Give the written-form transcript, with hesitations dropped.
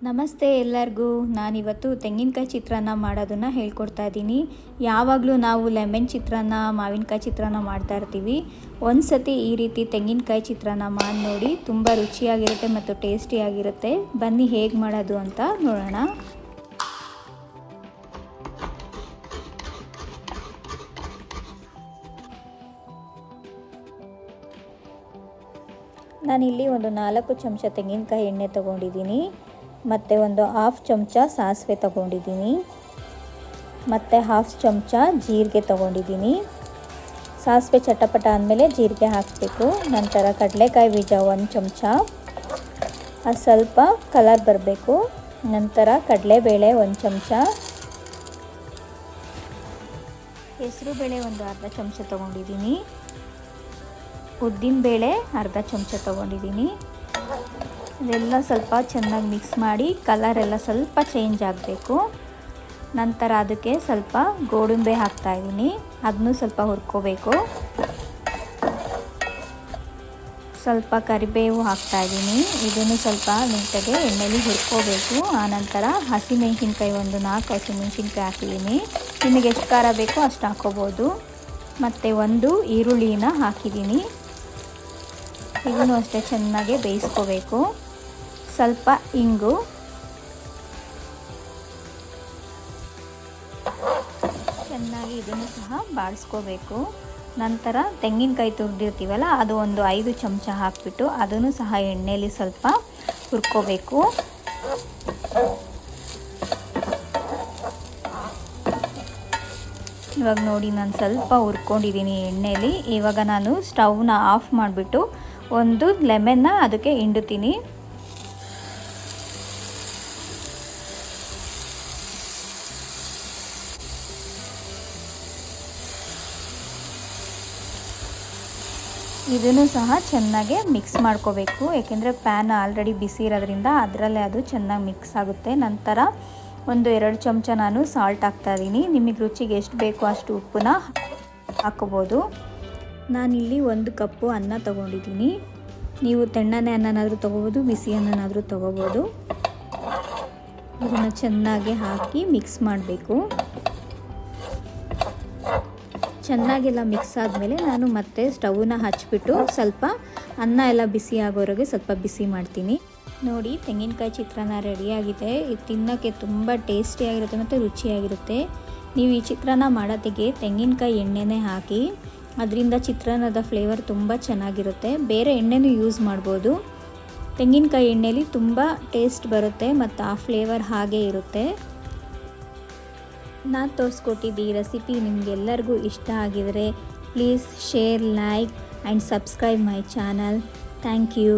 ನಮಸ್ತೆ ಎಲ್ಲರಿಗೂ. ನಾನಿವತ್ತು ತೆಂಗಿನಕಾಯಿ ಚಿತ್ರಾನ್ನ ಮಾಡೋದನ್ನು ಹೇಳ್ಕೊಡ್ತಾ ಇದ್ದೀನಿ. ಯಾವಾಗಲೂ ನಾವು ಲೆಮನ್ ಚಿತ್ರಾನ್ನ, ಮಾವಿನಕಾಯಿ ಚಿತ್ರಾನ್ನ ಮಾಡ್ತಾ ಇರ್ತೀವಿ. ಒಂದು ಸತಿ ಈ ರೀತಿ ತೆಂಗಿನಕಾಯಿ ಚಿತ್ರಾನ್ನ ಮಾಡಿ ನೋಡಿ, ತುಂಬ ರುಚಿಯಾಗಿರುತ್ತೆ ಮತ್ತು ಟೇಸ್ಟಿಯಾಗಿರುತ್ತೆ. ಬನ್ನಿ ಹೇಗೆ ಮಾಡೋದು ಅಂತ ನೋಡೋಣ. ನಾನಿಲ್ಲಿ ಒಂದು 4 ಚಮಚ ತೆಂಗಿನಕಾಯಿ ಎಣ್ಣೆ ತೊಗೊಂಡಿದ್ದೀನಿ, ಮತ್ತು ಒಂದು 1/2 ಚಮಚ ಸಾಸಿವೆ ತೊಗೊಂಡಿದ್ದೀನಿ, ಮತ್ತು 1/2 ಚಮಚ ಜೀರಿಗೆ ತೊಗೊಂಡಿದ್ದೀನಿ. ಸಾಸಿವೆ ಚಟಪಟ ಆದಮೇಲೆ ಜೀರಿಗೆ ಹಾಕಬೇಕು. ನಂತರ ಕಡಲೆಕಾಯಿ ಬೀಜ 1 ಚಮಚ, ಅದು ಸ್ವಲ್ಪ ಕಲರ್ ಬರಬೇಕು. ನಂತರ ಕಡಲೆಬೇಳೆ 1 ಚಮಚ, ಹೆಸರುಬೇಳೆ ಒಂದು ಅರ್ಧ ಚಮಚ ತೊಗೊಂಡಿದ್ದೀನಿ, ಉದ್ದಿನಬೇಳೆ ಅರ್ಧ ಚಮಚ ತೊಗೊಂಡಿದ್ದೀನಿ. ಇದೆಲ್ಲ ಸ್ವಲ್ಪ ಚೆನ್ನಾಗಿ ಮಿಕ್ಸ್ ಮಾಡಿ ಕಲರ್ ಎಲ್ಲ ಸ್ವಲ್ಪ ಚೇಂಜ್ ಆಗಬೇಕು. ನಂತರ ಅದಕ್ಕೆ ಸ್ವಲ್ಪ ಗೋಡಂಬಿ ಹಾಕ್ತಾಯಿದ್ದೀನಿ, ಅದನ್ನು ಸ್ವಲ್ಪ ಹುರ್ಕೋಬೇಕು. ಸ್ವಲ್ಪ ಕರಿಬೇವು ಹಾಕ್ತಾಯಿದ್ದೀನಿ, ಇದನ್ನು ಸ್ವಲ್ಪ ನೀಟಾಗಿ ಎಣ್ಣೆಲಿ ಹುರ್ಕೋಬೇಕು. ಆನಂತರ ಹಸಿಮೆಣಸಿನ್ಕಾಯಿ ಒಂದು 4 ಹಸಿಮೆಣಸಿನ್ಕಾಯಿ ಹಾಕಿದ್ದೀನಿ. ನಿಮಗೆ ಎಷ್ಟು ಖಾರ ಬೇಕೋ ಅಷ್ಟು ಹಾಕ್ಕೋಬೋದು. ಮತ್ತು ಒಂದು ಈರುಳ್ಳಿನ ಹಾಕಿದ್ದೀನಿ. ಇದನ್ನು ಅಷ್ಟೇ ಚೆನ್ನಾಗಿ ಬೇಯಿಸ್ಕೋಬೇಕು. ಸ್ವಲ್ಪ ಇಂಗು, ಚೆನ್ನಾಗಿ ಇದನ್ನು ಸಹ ಬಾಡಿಸ್ಕೋಬೇಕು. ನಂತರ ತೆಂಗಿನಕಾಯಿ ತುರಿದಿರ್ತೀವಲ್ಲ, ಅದು ಒಂದು 5 ಚಮಚ ಹಾಕಿಬಿಟ್ಟು ಅದನ್ನು ಸಹ ಎಣ್ಣೆಯಲ್ಲಿ ಸ್ವಲ್ಪ ಹುರ್ಕೋಬೇಕು. ಇವಾಗ ನೋಡಿ, ನಾನು ಸ್ವಲ್ಪ ಹುರ್ಕೊಂಡಿದ್ದೀನಿ ಎಣ್ಣೆಯಲ್ಲಿ. ಇವಾಗ ನಾನು ಸ್ಟವ್ನ ಆಫ್ ಮಾಡಿಬಿಟ್ಟು ಒಂದು ಲೆಮನ್ನ ಅದಕ್ಕೆ ಹಿಂಡುತ್ತೀನಿ. ಇದನ್ನು ಸಹ ಚೆನ್ನಾಗಿ ಮಿಕ್ಸ್ ಮಾಡ್ಕೋಬೇಕು, ಏಕೆಂದರೆ ಪ್ಯಾನ್ ಆಲ್ರೆಡಿ ಬಿಸಿ ಇರೋದ್ರಿಂದ ಅದರಲ್ಲೇ ಅದು ಚೆನ್ನಾಗಿ ಮಿಕ್ಸ್ ಆಗುತ್ತೆ. ನಂತರ ಒಂದು 2 ಚಮಚ ನಾನು ಸಾಲ್ಟ್ ಹಾಕ್ತಾಯಿದ್ದೀನಿ. ನಿಮಗೆ ರುಚಿಗೆ ಎಷ್ಟು ಬೇಕೋ ಅಷ್ಟು ಉಪ್ಪನ್ನ ಹಾಕ್ಕೋಬೋದು. ನಾನಿಲ್ಲಿ 1 ಕಪ್ಪು ಅನ್ನ ತೊಗೊಂಡಿದ್ದೀನಿ. ನೀವು ತಣ್ಣನೆ ಅನ್ನನಾದರೂ ತೊಗೋಬೋದು, ಬಿಸಿ ಅನ್ನನಾದರೂ ತೊಗೋಬೋದು. ಇದನ್ನು ಚೆನ್ನಾಗಿ ಹಾಕಿ ಮಿಕ್ಸ್ ಮಾಡಬೇಕು. ಚೆನ್ನಾಗೆಲ್ಲ ಮಿಕ್ಸ್ ಆದಮೇಲೆ ನಾನು ಮತ್ತೆ ಸ್ಟವ್ನ ಹಚ್ಬಿಟ್ಟು ಸ್ವಲ್ಪ ಅನ್ನ ಎಲ್ಲ ಬಿಸಿ ಆಗೋವರೆಗೆ ಸ್ವಲ್ಪ ಬಿಸಿ ಮಾಡ್ತೀನಿ. ನೋಡಿ, ತೆಂಗಿನಕಾಯಿ ಚಿತ್ರಾನ್ನ ರೆಡಿಯಾಗಿದೆ. ಇದು ತಿನ್ನೋಕ್ಕೆ ತುಂಬ ಟೇಸ್ಟಿಯಾಗಿರುತ್ತೆ ಮತ್ತು ರುಚಿಯಾಗಿರುತ್ತೆ. ನೀವು ಈ ಚಿತ್ರಾನ್ನ ಮಾಡೋತ್ತಿಗೆ ತೆಂಗಿನಕಾಯಿ ಎಣ್ಣೆನೇ ಹಾಕಿ, ಅದರಿಂದ ಚಿತ್ರಾನ್ನದ ಫ್ಲೇವರ್ ತುಂಬ ಚೆನ್ನಾಗಿರುತ್ತೆ. ಬೇರೆ ಎಣ್ಣೆನೂ ಯೂಸ್ ಮಾಡ್ಬೋದು. ತೆಂಗಿನಕಾಯಿ ಎಣ್ಣೆಲಿ ತುಂಬ ಟೇಸ್ಟ್ ಬರುತ್ತೆ ಮತ್ತು ಆ ಫ್ಲೇವರ್ ಹಾಗೇ ಇರುತ್ತೆ. ನಾನು ತೋರಿಸ್ಕೊಟ್ಟಿದ್ದು ಈ ರೆಸಿಪಿ ನಿಮಗೆಲ್ಲರಿಗೂ ಇಷ್ಟ ಆಗಿದರೆ please share, like and subscribe my channel. Thank you.